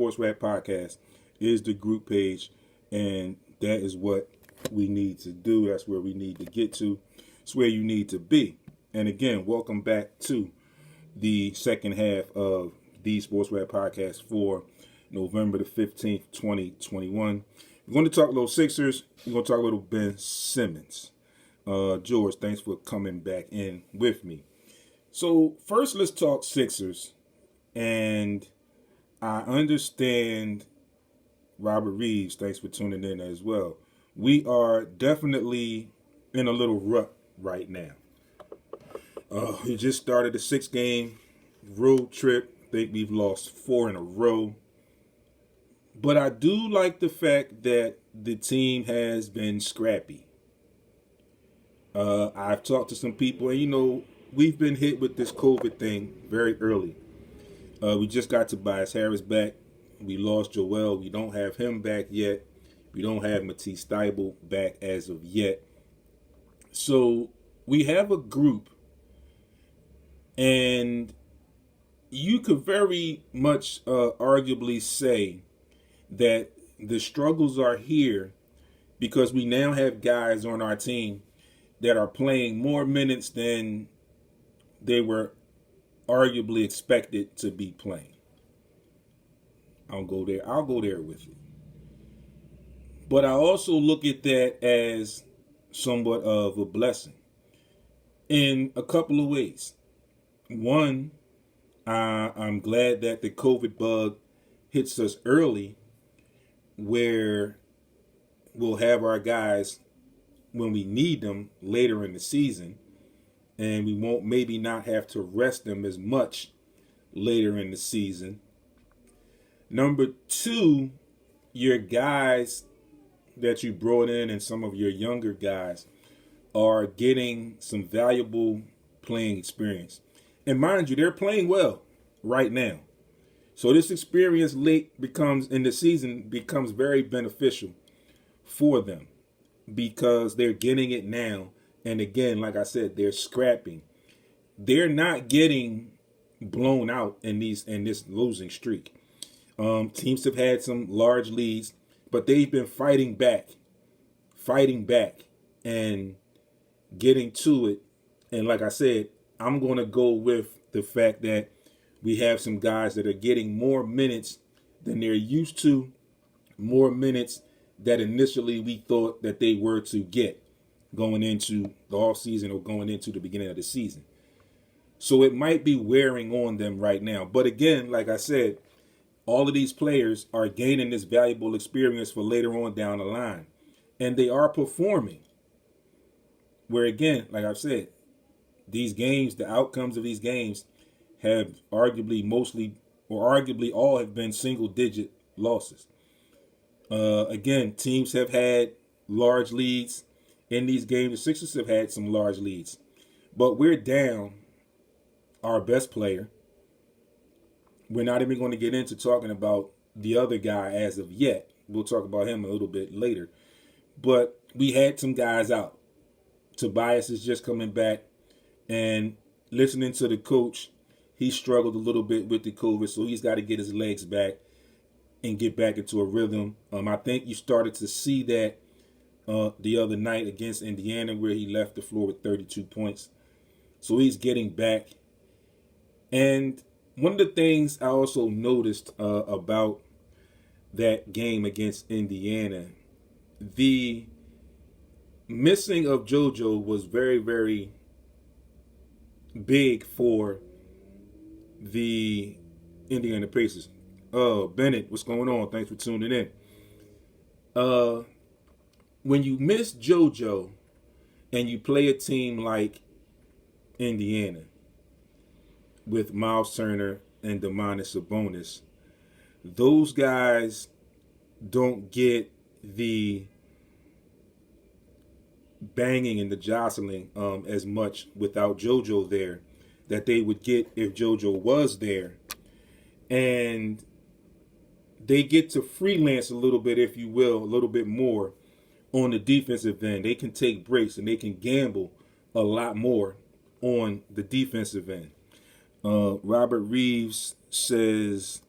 SportsRap Podcast is the group page, and that is what we need to do. That's where we need to get to. It's where you need to be. And again, welcome back to the second half of the SportsRap Podcast for November the 15th, 2021. We're going to talk a little Sixers. We're going to talk a little Ben Simmons. George, thanks for coming back in with me. So first, let's talk Sixers. And I understand Robert Reeves. Thanks for tuning in as well. We are definitely in a little rut right now. We just started a 6-game road trip. I think we've lost 4 in a row. But I do like the fact that the team has been scrappy. I've talked to some people, and we've been hit with this COVID thing very early. We just got Tobias Harris back. We lost Joel. We don't have him back yet. We don't have Matisse Thybulle back as of yet. So we have a group, and you could very much arguably say that the struggles are here because we now have guys on our team that are playing more minutes than they were arguably expected to be playing. I'll go there with it. But I also look at that as somewhat of a blessing in a couple of ways. One, I'm glad that the COVID bug hits us early, where we'll have our guys when we need them later in the season, and we won't maybe not have to rest them as much later in the season. Number 2, your guys that you brought in and some of your younger guys are getting some valuable playing experience. And mind you, they're playing well right now. So this experience late in the season becomes very beneficial for them because they're getting it now. And again, like I said, they're scrapping. They're not getting blown out in this losing streak. Teams have had some large leads, but they've been fighting back, and getting to it. And like I said, I'm going to go with the fact that we have some guys that are getting more minutes than they're used to, more minutes that initially we thought that they were to get going into the offseason or going into the beginning of the season. So it might be wearing on them right now. But again, like I said, all of these players are gaining this valuable experience for later on down the line. And they are performing. Where again, like I've said, these games, the outcomes of these games have arguably all have been single-digit losses. Again, teams have had large leads in these games. The Sixers have had some large leads. But we're down our best player. We're not even going to get into talking about the other guy as of yet. We'll talk about him a little bit later. But we had some guys out. Tobias is just coming back. And listening to the coach, he struggled a little bit with the COVID, so he's got to get his legs back and get back into a rhythm. I think you started to see that the other night against Indiana, where he left the floor with 32 points. So he's getting back. And one of the things I also noticed about that game against Indiana, the missing of JoJo was very, very big for the Indiana Pacers. Bennett, what's going on? Thanks for tuning in. When you miss JoJo and you play a team like Indiana with Miles Turner and Domantas Sabonis, those guys don't get the banging and the jostling as much without JoJo there that they would get if JoJo was there. And they get to freelance a little bit, if you will, a little bit more on the defensive end. They can take breaks and they can gamble a lot more on the defensive end. Robert Reeves says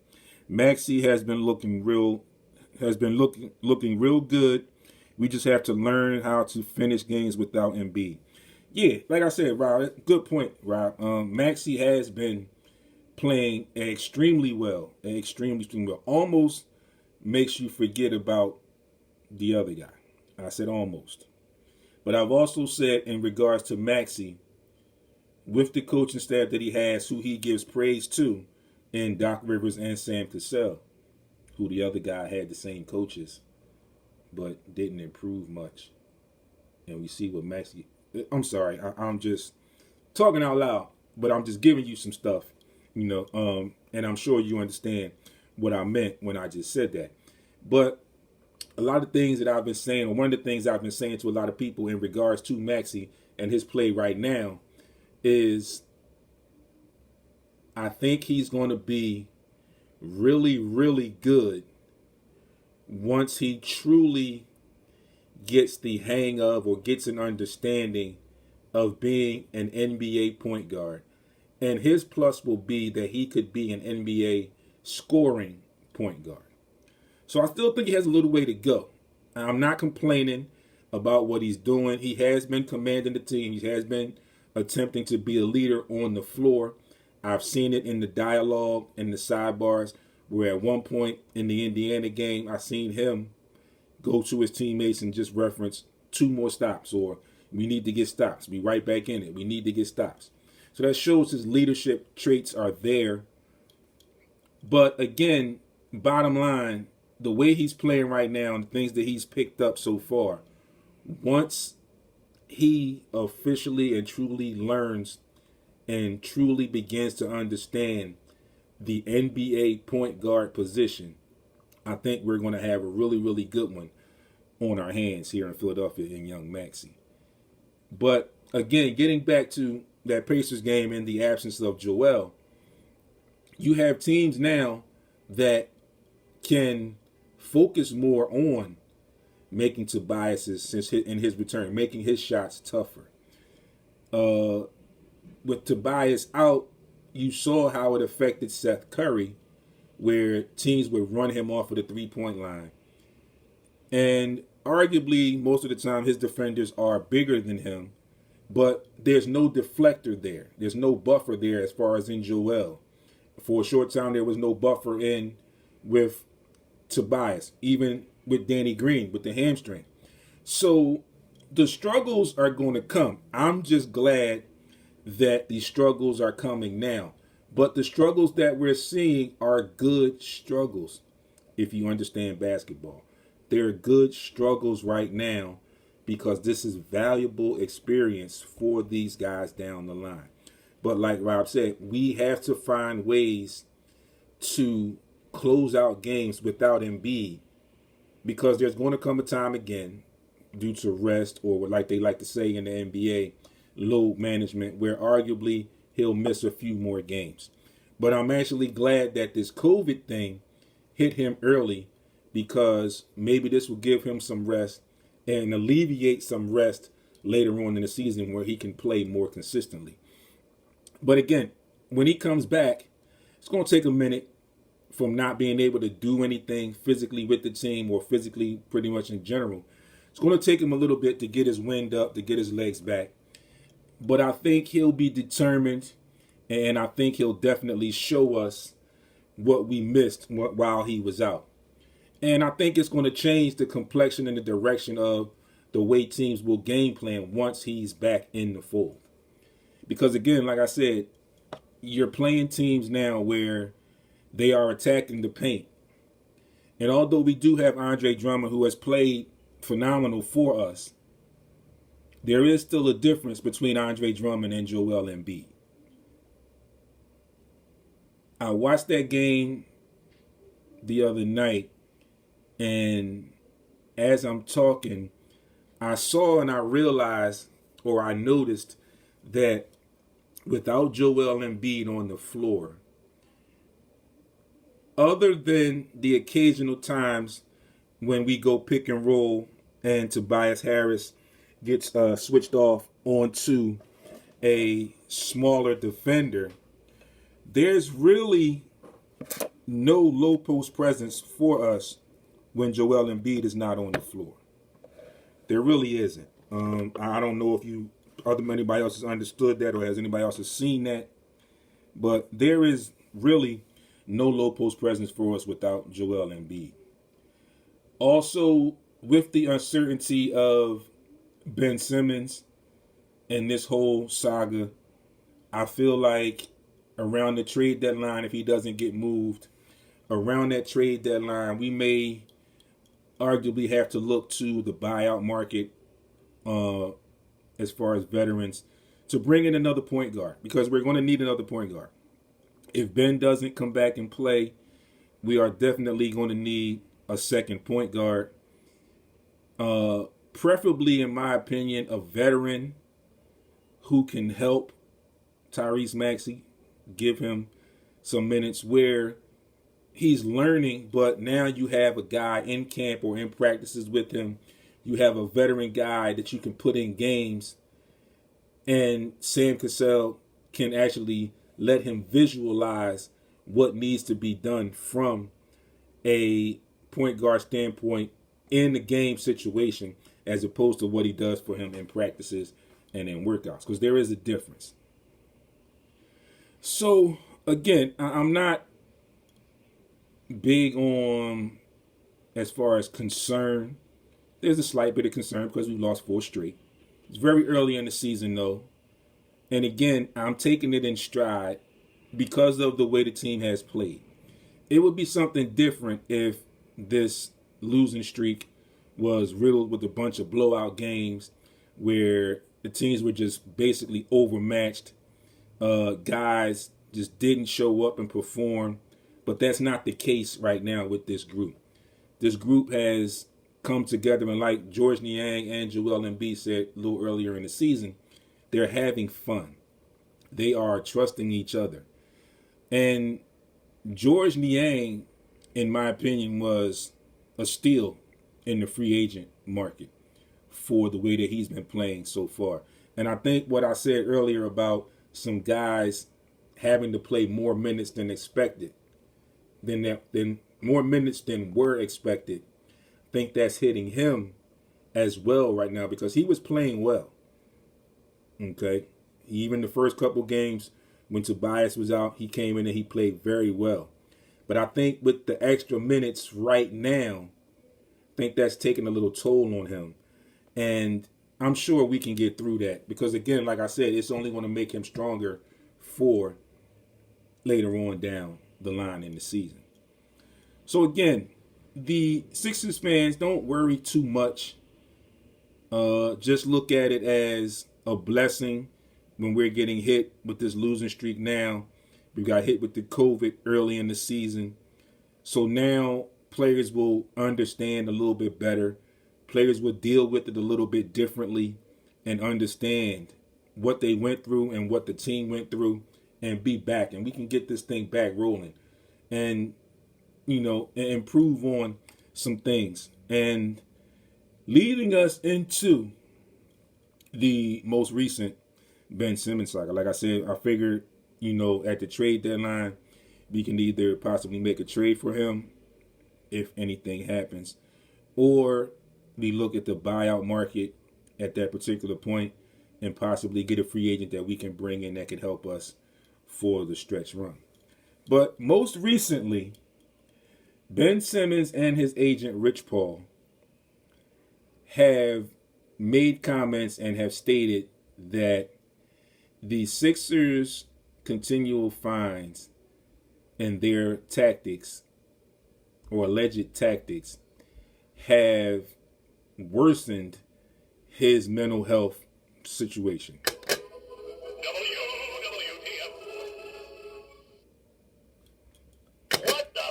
Maxey has been looking real good. We just have to learn how to finish games without Embiid. Yeah, like I said, Rob, good point, Rob. Maxey has been playing extremely well. Almost makes you forget about the other guy. I said almost. But I've also said in regards to Maxey, with the coaching staff that he has, who he gives praise to, in Doc Rivers and Sam Cassell, who the other guy had the same coaches, but didn't improve much. And we see what Maxey. I'm sorry, I'm just talking out loud, but I'm just giving you some stuff, and I'm sure you understand what I meant when I just said that. But a lot of things that I've been saying, or one of the things I've been saying to a lot of people in regards to Maxey and his play right now, is I think he's going to be really, really good once he truly gets the hang of, or gets an understanding of being an NBA point guard. And his plus will be that he could be an NBA scoring point guard. So I still think he has a little way to go. I'm not complaining about what he's doing. He has been commanding the team. He has been attempting to be a leader on the floor. I've seen it in the dialogue, in the sidebars, where at one point in the Indiana game, I seen him go to his teammates and just reference 2 more stops, or we need to get stops. Be right back in it. We need to get stops. So that shows his leadership traits are there. But again, bottom line, the way he's playing right now and the things that he's picked up so far, once he officially and truly learns and truly begins to understand the NBA point guard position, I think we're going to have a really, really good one on our hands here in Philadelphia in young Maxey. But again, getting back to that Pacers game in the absence of Joel, you have teams now that can focus more on making Tobias in his return, making his shots tougher. With Tobias out, you saw how it affected Seth Curry, where teams would run him off of the three-point line. And arguably, most of the time, his defenders are bigger than him, but there's no deflector there. There's no buffer there as far as in Joel. For a short time, there was no buffer in with Tobias, even with Danny Green with the hamstring. So the struggles are going to come. I'm just glad that the struggles are coming now. But the struggles that we're seeing are good struggles, if you understand basketball. They're good struggles right now because this is valuable experience for these guys down the line. But like Rob said, we have to find ways to close out games without Embiid, because there's going to come a time again, due to rest, or like they like to say in the NBA, load management, where arguably he'll miss a few more games. But I'm actually glad that this COVID thing hit him early, because maybe this will give him some rest and alleviate some rest later on in the season where he can play more consistently. But again, when he comes back, it's going to take a minute from not being able to do anything physically with the team, or physically pretty much in general. It's going to take him a little bit to get his wind up, to get his legs back. But I think he'll be determined, and I think he'll definitely show us what we missed while he was out. And I think it's going to change the complexion and the direction of the way teams will game plan once he's back in the fold. Because again, like I said, you're playing teams now where they are attacking the paint. And although we do have Andre Drummond, who has played phenomenal for us, there is still a difference between Andre Drummond and Joel Embiid. I watched that game the other night, and as I'm talking, I saw and I realized, or I noticed, that without Joel Embiid on the floor, other than the occasional times when we go pick and roll and Tobias Harris gets switched off onto a smaller defender, there's really no low post presence for us when Joel Embiid is not on the floor. There really isn't. I don't know if anybody else has understood that or has anybody else has seen that, but there is really no low post presence for us without Joel Embiid. Also, with the uncertainty of Ben Simmons and this whole saga, I feel like around the trade deadline, if he doesn't get moved, around that trade deadline, we may arguably have to look to the buyout market as far as veterans to bring in another point guard, because we're going to need another point guard. If Ben doesn't come back and play, we are definitely going to need a second point guard. Preferably, in my opinion, a veteran who can help Tyrese Maxey, give him some minutes where he's learning, but now you have a guy in camp or in practices with him. You have a veteran guy that you can put in games, and Sam Cassell can actually let him visualize what needs to be done from a point guard standpoint in the game situation, as opposed to what he does for him in practices and in workouts, because there is a difference. So again, I'm not big on as far as concern. There's a slight bit of concern because we've lost 4 straight. It's very early in the season though, and again, I'm taking it in stride because of the way the team has played. It would be something different if this losing streak was riddled with a bunch of blowout games where the teams were just basically overmatched. Guys just didn't show up and perform. But that's not the case right now with this group. This group has come together, and like George Niang and Joel Embiid said a little earlier in the season, they're having fun. They are trusting each other. And George Niang, in my opinion, was a steal in the free agent market for the way that he's been playing so far. And I think what I said earlier about some guys having to play more minutes than expected, than more minutes than were expected, I think that's hitting him as well right now, because he was playing well. Okay, even the first couple games when Tobias was out, he came in and he played very well. But I think with the extra minutes right now, I think that's taking a little toll on him. And I'm sure we can get through that, because again, like I said, it's only going to make him stronger for later on down the line in the season. So again, the Sixers fans, don't worry too much. Just look at it as a blessing when we're getting hit with this losing streak now. We got hit with the COVID early in the season. So now players will understand a little bit better. Players will deal with it a little bit differently and understand what they went through and what the team went through and be back. And we can get this thing back rolling and, and improve on some things. And leading us into the most recent Ben Simmons saga. Like I said, I figured, at the trade deadline, we can either possibly make a trade for him if anything happens, or we look at the buyout market at that particular point and possibly get a free agent that we can bring in that could help us for the stretch run. But most recently, Ben Simmons and his agent Rich Paul have made comments and have stated that the Sixers' continual fines and their tactics or alleged tactics have worsened his mental health situation. What the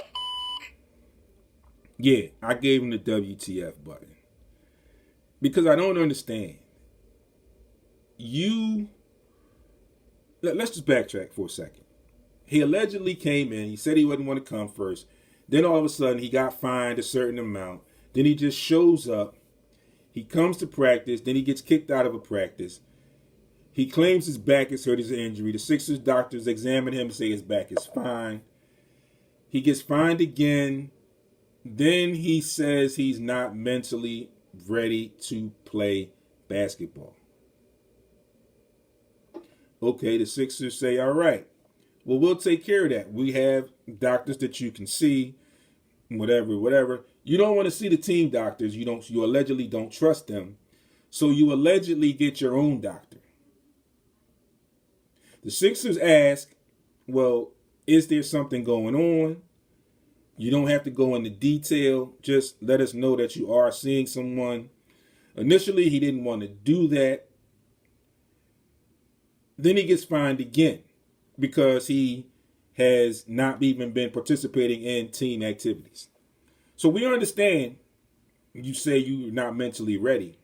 Yeah, I gave him the WTF button. Because I don't understand. Let's just backtrack for a second. He allegedly came in. He said he wouldn't want to come first. Then all of a sudden, he got fined a certain amount. Then he just shows up. He comes to practice. Then he gets kicked out of a practice. He claims his back is hurt, his injury. The Sixers doctors examine him and say his back is fine. He gets fined again. Then he says he's not mentally ready to play basketball. Okay, the Sixers say, all right, well, we'll take care of that. We have doctors that you can see, whatever. You don't want to see the team doctors. You allegedly don't trust them. So you allegedly get your own doctor. The Sixers ask, well, is there something going on? You don't have to go into detail. Just let us know that you are seeing someone. Initially, he didn't want to do that. Then he gets fined again because he has not even been participating in team activities. So we understand you say you're not mentally ready,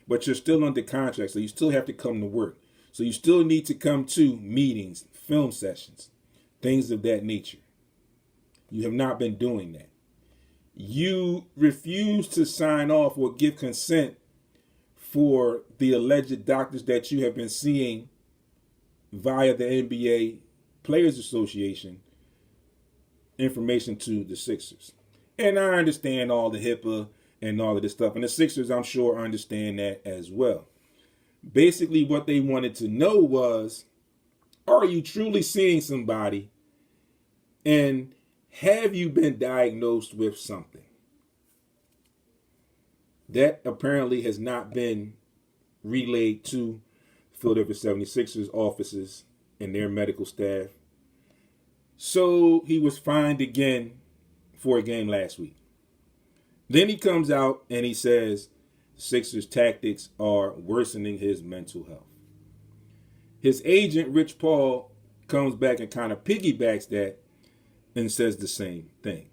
but you're still under contract, so you still have to come to work. So you still need to come to meetings, film sessions, things of that nature. You have not been doing that. You refuse to sign off or give consent for the alleged doctors that you have been seeing via the NBA Players Association information to the Sixers. And I understand all the HIPAA and all of this stuff. And the Sixers, I'm sure, understand that as well. Basically, what they wanted to know was, are you truly seeing somebody? And have you been diagnosed with something? That apparently has not been relayed to Philadelphia 76ers offices and their medical staff. So he was fined again for a game last week. Then he comes out and he says Sixers tactics are worsening his mental health. His agent, Rich Paul, comes back and kind of piggybacks that and says the same thing.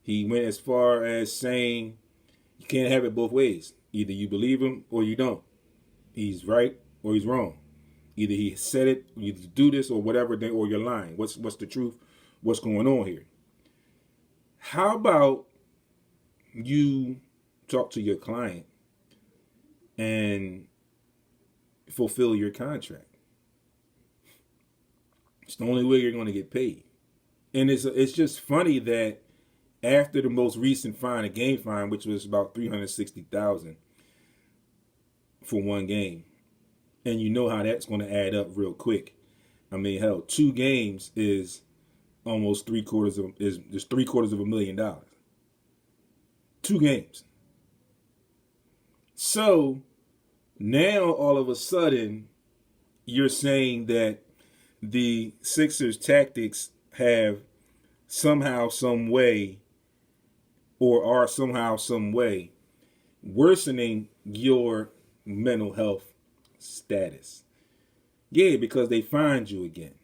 He went as far as saying you can't have it both ways. Either you believe him or you don't. He's right or he's wrong. Either he said it, you do this or whatever, or you're lying. What's the truth? What's going on here? How about you talk to your client and fulfill your contract? It's the only way you're going to get paid. And it's just funny that after the most recent fine, a game fine, which was about $360,000 for one game, and you know how that's going to add up real quick. I mean, hell, 2 games is almost $750,000. 2 games. So now all of a sudden you're saying that the Sixers tactics have somehow, some way, or are somehow, some way worsening your mental health status. Yeah, because they fined you again.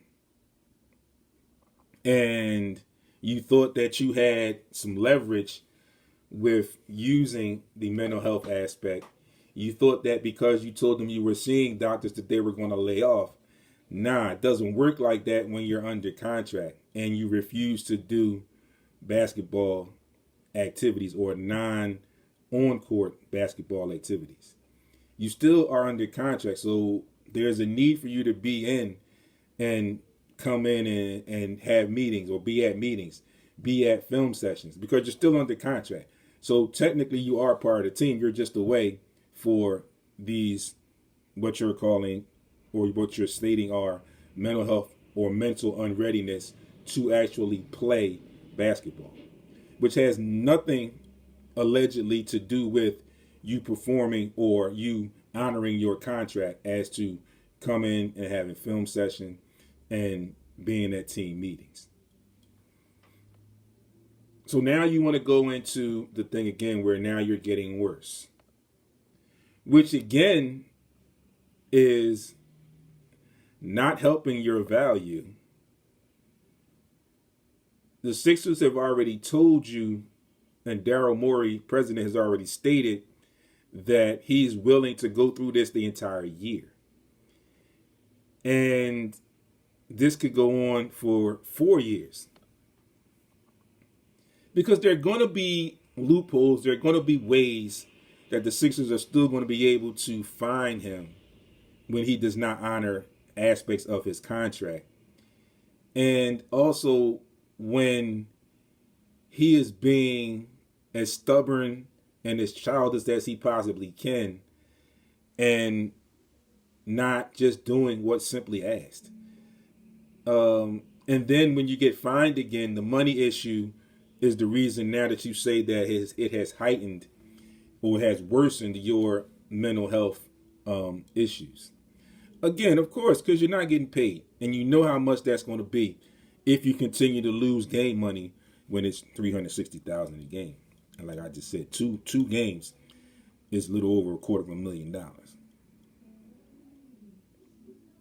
And you thought that you had some leverage with using the mental health aspect. You thought that because you told them you were seeing doctors that they were going to lay off. Nah, it doesn't work like that when you're under contract and you refuse to do basketball activities or non-on-court basketball activities. You still are under contract, so there's a need for you to be in and come in and have meetings or be at meetings, be at film sessions, because you're still under contract. So technically you are part of the team. You're just away for these, what you're calling or what you're stating are mental health or mental unreadiness to actually play basketball, which has nothing allegedly to do with you performing or you honoring your contract as to come in and having film session and being at team meetings. So now you want to go into the thing again where now you're getting worse, which again is not helping your value. The Sixers have already told you, and Daryl Morey, president, has already stated that he's willing to go through this the entire year. And this could go on for 4 years. Because there are going to be loopholes, there are going to be ways that the Sixers are still going to be able to fine him when he does not honor aspects of his contract. And also when he is being as stubborn and as childish as he possibly can and not just doing what's simply asked. And then when you get fined again, the money issue is the reason now that you say that it has heightened or has worsened your mental health issues. Again, of course, because you're not getting paid, and you know how much that's going to be if you continue to lose game money when it's $360,000 a game. And like I just said, two games is a little over $250,000,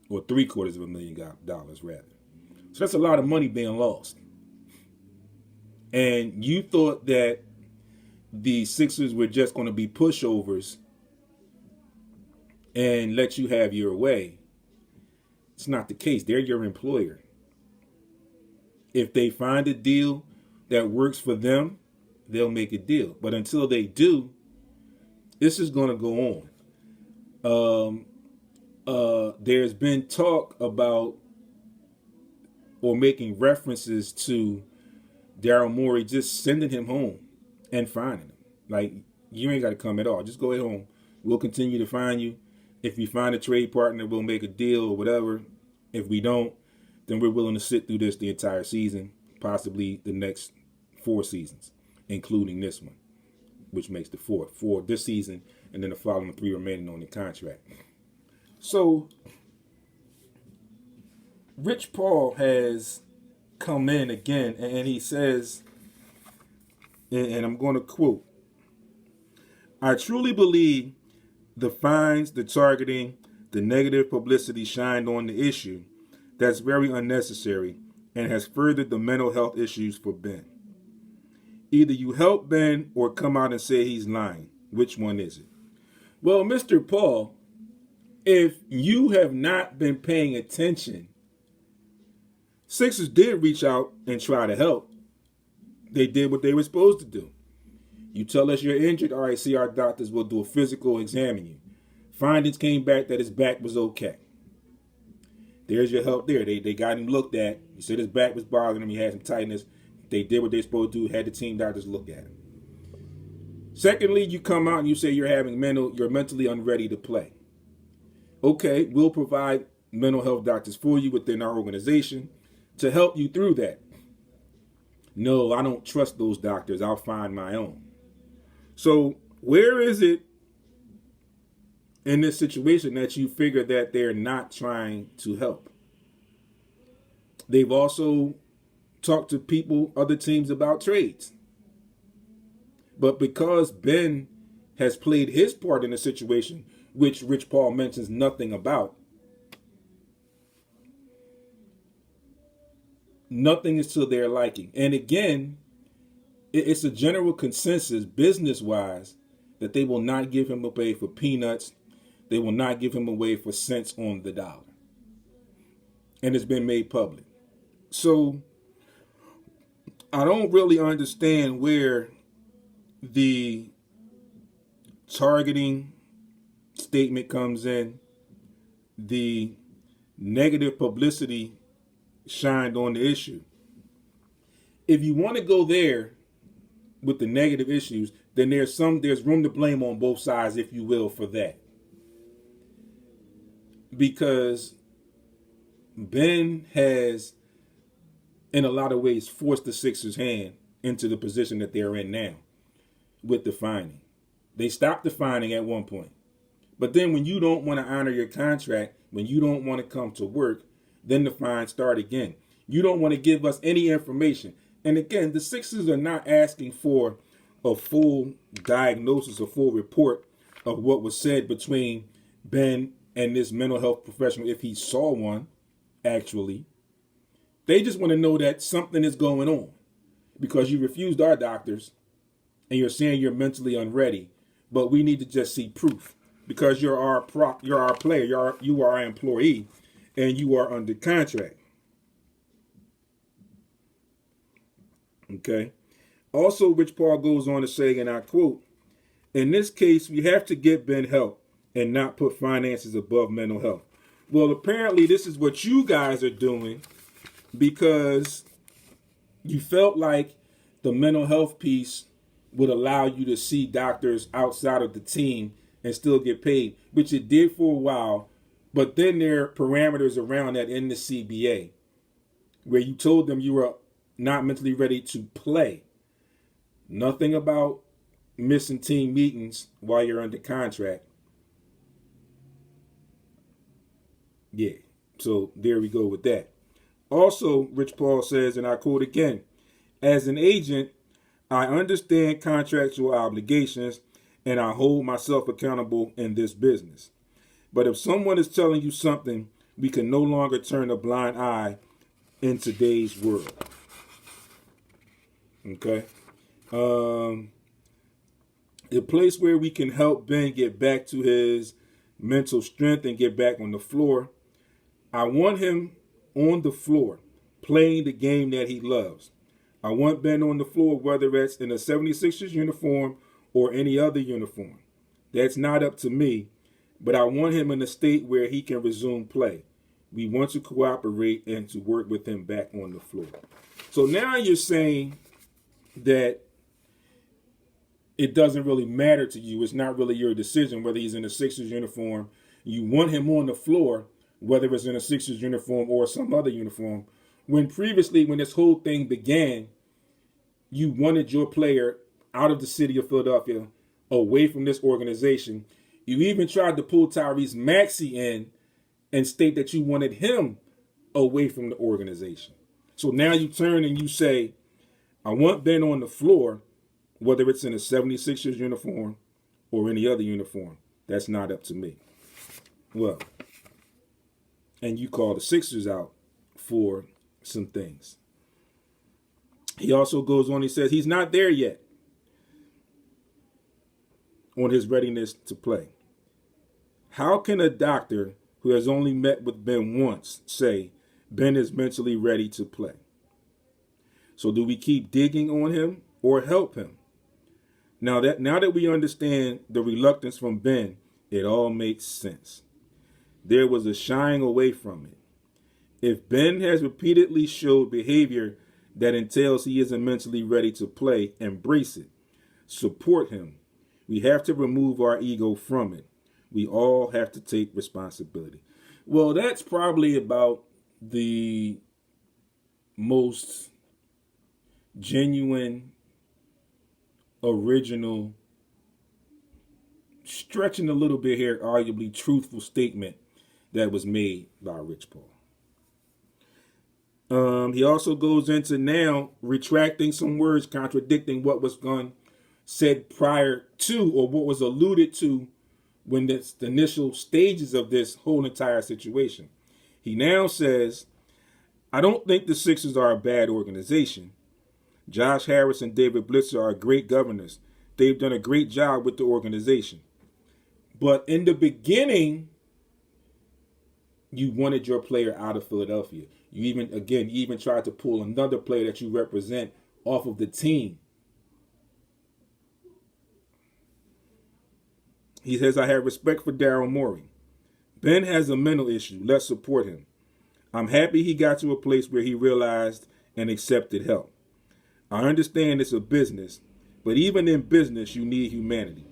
or $750,000 rather. So that's a lot of money being lost. And you thought that the Sixers were just going to be pushovers and let you have your way. It's not the case. They're your employer. If they find a deal that works for them, they'll make a deal. But until they do, this is going to go on. There's been talk about or making references to Daryl Morey just sending him home and fining him. Like, you ain't got to come at all. Just go at home. We'll continue to fine you. If you find a trade partner, we'll make a deal or whatever. If we don't, then we're willing to sit through this the entire season, possibly the next 4 seasons, including this one, which makes the 4th. 4 this season, and then the following 3 remaining on the contract. So, Rich Paul has come in again, and he says, and I'm going to quote, "I truly believe the fines, the targeting, the negative publicity shined on the issue that's very unnecessary and has furthered the mental health issues for Ben. Either you help Ben or come out and say he's lying. Which one is it?" Well, Mr. Paul, if you have not been paying attention, Sixers did reach out and try to help. They did what they were supposed to do. You tell us you're injured, all right, see our doctors, will do a physical, examine you. Findings came back that his back was okay. There's your help there. They got him looked at. He said his back was bothering him. He had some tightness. They did what they're supposed to do, had the team doctors look at him. Secondly, you come out and you say you're mentally unready to play. Okay, we'll provide mental health doctors for you within our organization to help you through that. No, I don't trust those doctors. I'll find my own. So where is it in this situation that you figure that they're not trying to help? They've also talked to people, other teams, about trades. But because Ben has played his part in the situation, which Rich Paul mentions nothing about, nothing is to their liking. And again, it's a general consensus business-wise that they will not give him away for peanuts. They will not give him away for cents on the dollar. And it's been made public. So I don't really understand where the targeting statement comes in. The negative publicity shined on the issue. If you want to go there with the negative issues, then there's room to blame on both sides, if you will, for that. Because Ben has, in a lot of ways, forced the Sixers' hand into the position that they're in now with the fining. They stopped the fining at one point. But then when you don't want to honor your contract, when you don't want to come to work, then the fines start again. You don't want to give us any information. And again, the Sixers are not asking for a full diagnosis, a full report of what was said between Ben and this mental health professional, if he saw one, actually. They just want to know that something is going on because you refused our doctors and you're saying you're mentally unready, but we need to just see proof because you're our player, you are our employee, and you are under contract. Okay. Also, Rich Paul goes on to say, and I quote, "In this case, we have to get Ben help and not put finances above mental health." Well, apparently this is what you guys are doing because You felt like the mental health piece would allow you to see doctors outside of the team and still get paid, which it did for a while. But then there are parameters around that in the CBA where you told them you were not mentally ready to play. Nothing about missing team meetings while you're under contract. Yeah, so there we go with that. Also, Rich Paul says, and I quote again, as an agent, I understand contractual obligations and I hold myself accountable in this business. But if someone is telling you something, we can no longer turn a blind eye in today's world. Okay? The place where we can help Ben get back to his mental strength and get back on the floor, I want him on the floor, playing the game that he loves. I want Ben on the floor, whether it's in a 76ers uniform or any other uniform. That's not up to me, but I want him in a state where he can resume play. We want to cooperate and to work with him back on the floor. So now you're saying that it doesn't really matter to you. It's not really your decision whether he's in a Sixers uniform. You want him on the floor, whether it's in a Sixers uniform or some other uniform. When previously, when this whole thing began, you wanted your player out of the city of Philadelphia, away from this organization. You even tried to pull Tyrese Maxey in and state that you wanted him away from the organization. So now you turn and you say, I want Ben on the floor, whether it's in a 76ers uniform or any other uniform. That's not up to me. Well, and you call the Sixers out for some things. He also goes on, he says he's not there yet on his readiness to play. How can a doctor who has only met with Ben once say Ben is mentally ready to play? So do we keep digging on him or help him? Now that we understand the reluctance from Ben, it all makes sense. There was a shying away from it. If Ben has repeatedly showed behavior that entails he isn't mentally ready to play, embrace it. Support him. We have to remove our ego from it. We all have to take responsibility. Well, that's probably about the most genuine, original, stretching a little bit here, arguably truthful statement that was made by Rich Paul. He also goes into now retracting some words, contradicting what was said prior to, or what was alluded to when the initial stages of this whole entire situation. He now says, I don't think the Sixers are a bad organization. Josh Harris and David Blitzer are great governors. They've done a great job with the organization. But in the beginning, you wanted your player out of Philadelphia. You even tried to pull another player that you represent off of the team. He says, I have respect for Daryl Morey. Ben has a mental issue. Let's support him. I'm happy he got to a place where he realized and accepted help. I understand it's a business, but even in business, you need humanity.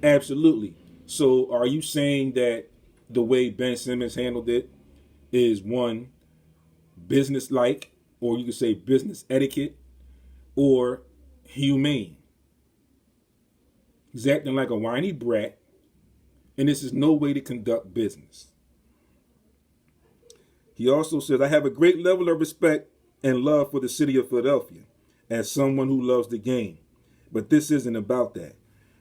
Absolutely. So are you saying that the way Ben Simmons handled it is one, business-like, or you could say business etiquette, or humane? He's acting like a whiny brat, and this is no way to conduct business. He also says, I have a great level of respect and love for the city of Philadelphia as someone who loves the game. But this isn't about that.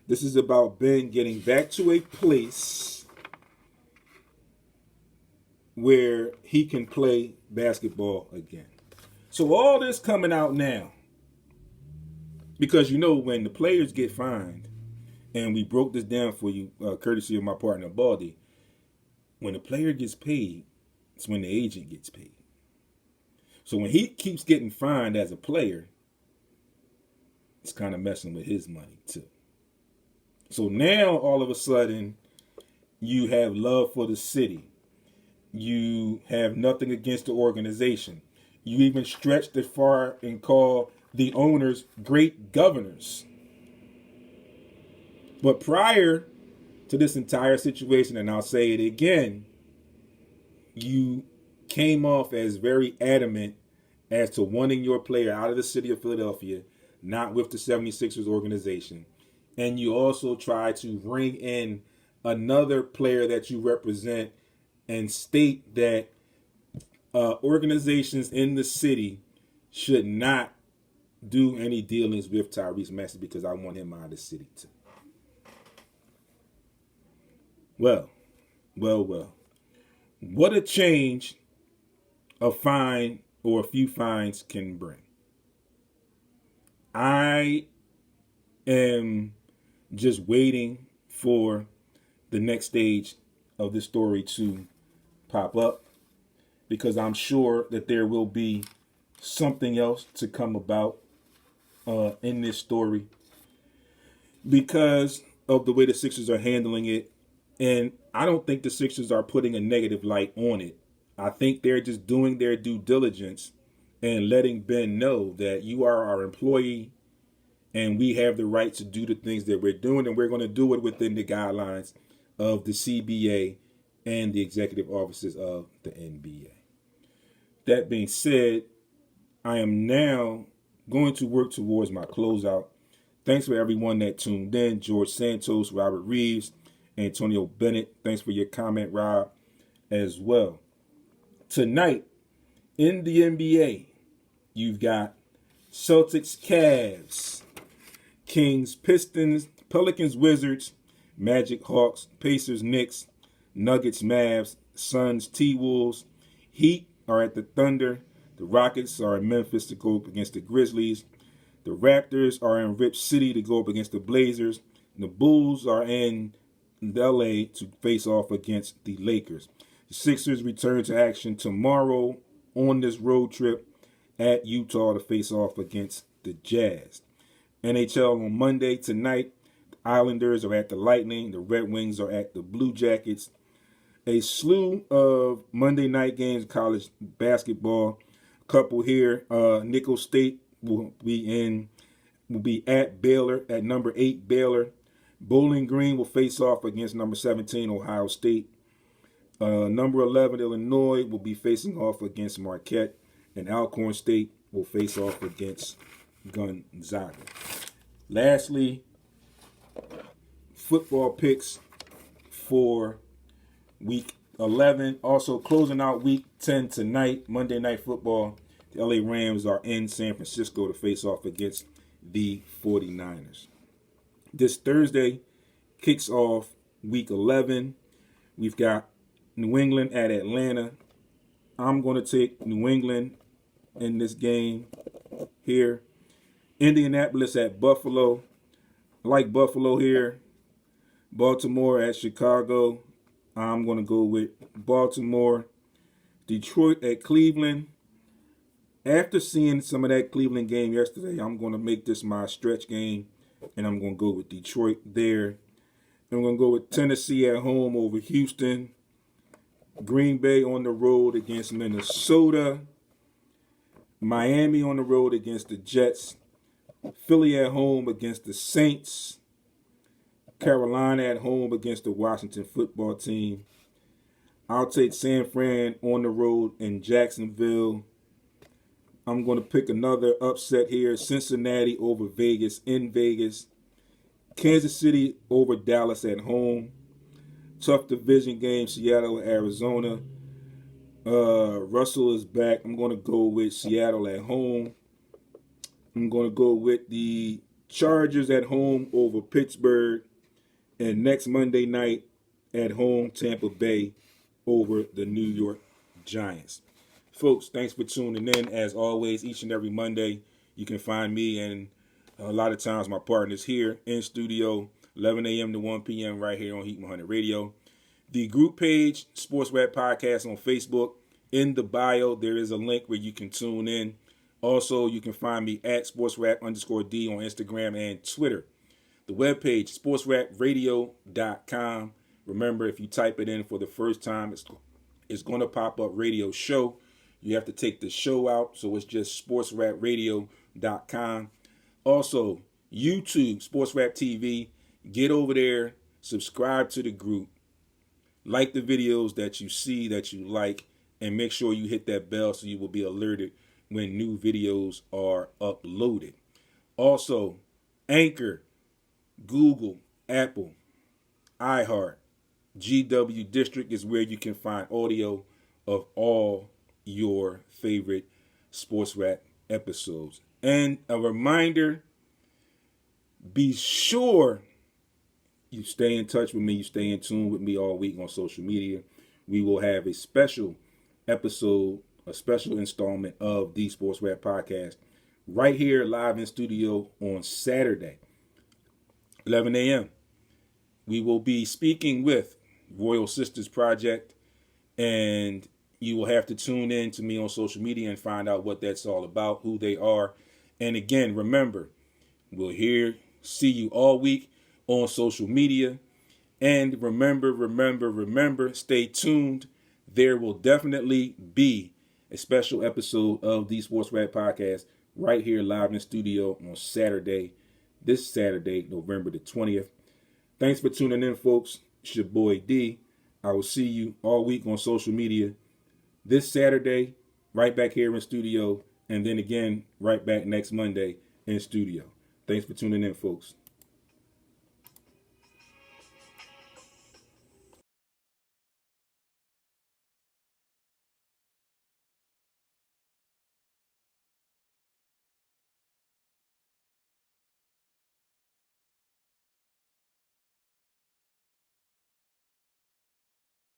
This is about Ben getting back to a place where he can play basketball again. So all this coming out now, because when the players get fined, and we broke this down for you, courtesy of my partner Baldy, when the player gets paid, it's when the agent gets paid. So when he keeps getting fined as a player, it's kind of messing with his money too. So now all of a sudden, you have love for the city. You have nothing against the organization. You even stretched it far and call the owners great governors. But prior to this entire situation, and I'll say it again, you came off as very adamant as to wanting your player out of the city of Philadelphia, not with the 76ers organization. And you also try to bring in another player that you represent and state that organizations in the city should not do any dealings with Tyrese Maxey because I want him out of the city too. Well. What a change a fine or a few fines can bring. I am just waiting for the next stage of this story to pop up because I'm sure that there will be something else to come about in this story because of the way the Sixers are handling it. And I don't think the Sixers are putting a negative light on it. I think they're just doing their due diligence and letting Ben know that you are our employee and we have the right to do the things that we're doing, and we're going to do it within the guidelines of the CBA and the executive offices of the NBA. That being said, I am now going to work towards my closeout. Thanks for everyone that tuned in. George Santos, Robert Reeves, Antonio Bennett. Thanks for your comment, Rob, as well. Tonight, in the NBA, you've got Celtics, Cavs, Kings, Pistons, Pelicans, Wizards, Magic, Hawks, Pacers, Knicks, Nuggets, Mavs, Suns, T-Wolves. Heat are at the Thunder. The Rockets are in Memphis to go up against the Grizzlies. The Raptors are in Rip City to go up against the Blazers. And the Bulls are in LA to face off against the Lakers. The Sixers return to action tomorrow on this road trip at Utah to face off against the Jazz. NHL on Monday tonight, the Islanders are at the Lightning. The Red Wings are at the Blue Jackets. A slew of Monday night games, college basketball. A couple here. Nickel State will be at Baylor at number 8 Baylor. Bowling Green will face off against number 17 Ohio State. Number 11 Illinois will be facing off against Marquette, and Alcorn State will face off against Gonzaga. Lastly, football picks for week 11. Also closing out week 10 tonight, Monday Night Football. The LA Rams are in San Francisco to face off against the 49ers. This Thursday kicks off week 11. We've got New England at Atlanta. I'm going to take New England in this game here. Indianapolis at Buffalo. I like Buffalo here. Baltimore at Chicago. I'm going to go with Baltimore. Detroit at Cleveland. After seeing some of that Cleveland game yesterday, I'm going to make this my stretch game, and I'm going to go with Detroit there. I'm going to go with Tennessee at home over Houston. Green Bay on the road against Minnesota. Miami on the road against the Jets. Philly at home against the Saints. Carolina at home against the Washington football team. I'll take San Fran on the road in Jacksonville. I'm going to pick another upset here. Cincinnati over Vegas in Vegas. Kansas City over Dallas at home. Tough division game, Seattle, Arizona. Russell is back. I'm going to go with Seattle at home. I'm going to go with the Chargers at home over Pittsburgh. And next Monday night at home, Tampa Bay over the New York Giants. Folks, thanks for tuning in. As always, each and every Monday, you can find me and a lot of times my partners here in studio, 11 a.m. to 1 p.m. right here on Heat 100 Radio. The group page, SportsRap Podcast on Facebook. In the bio, there is a link where you can tune in. Also, you can find me at SportsRap_D on Instagram and Twitter. The webpage, sportsrapradio.com. Remember, if you type it in for the first time, it's going to pop up radio show. You have to take the show out, so it's just sportsrapradio.com. Also, YouTube, SportsRap TV. Get over there, subscribe to the group, like the videos that you see that you like, and make sure you hit that bell so you will be alerted when new videos are uploaded. Also, Anchor, Google, Apple, iHeart, GW District is where you can find audio of all your favorite sports rap episodes. And a reminder, be sure you stay in touch with me, you stay in tune with me all week on social media. We will have a special episode, a special installment of the Sports Rap Podcast right here live in studio on Saturday, 11 a.m. We will be speaking with Royal Sisters Project, and you will have to tune in to me on social media and find out what that's all about, who they are. And again, remember, we'll see you all week on social media. And remember, stay tuned. There will definitely be a special episode of the Sports Rap Podcast right here live in studio on Saturday, this Saturday, November the 20th. Thanks for tuning in, folks. It's your boy D. I will see you all week on social media this Saturday, right back here in studio, and then again right back next Monday in studio. Thanks for tuning in, folks.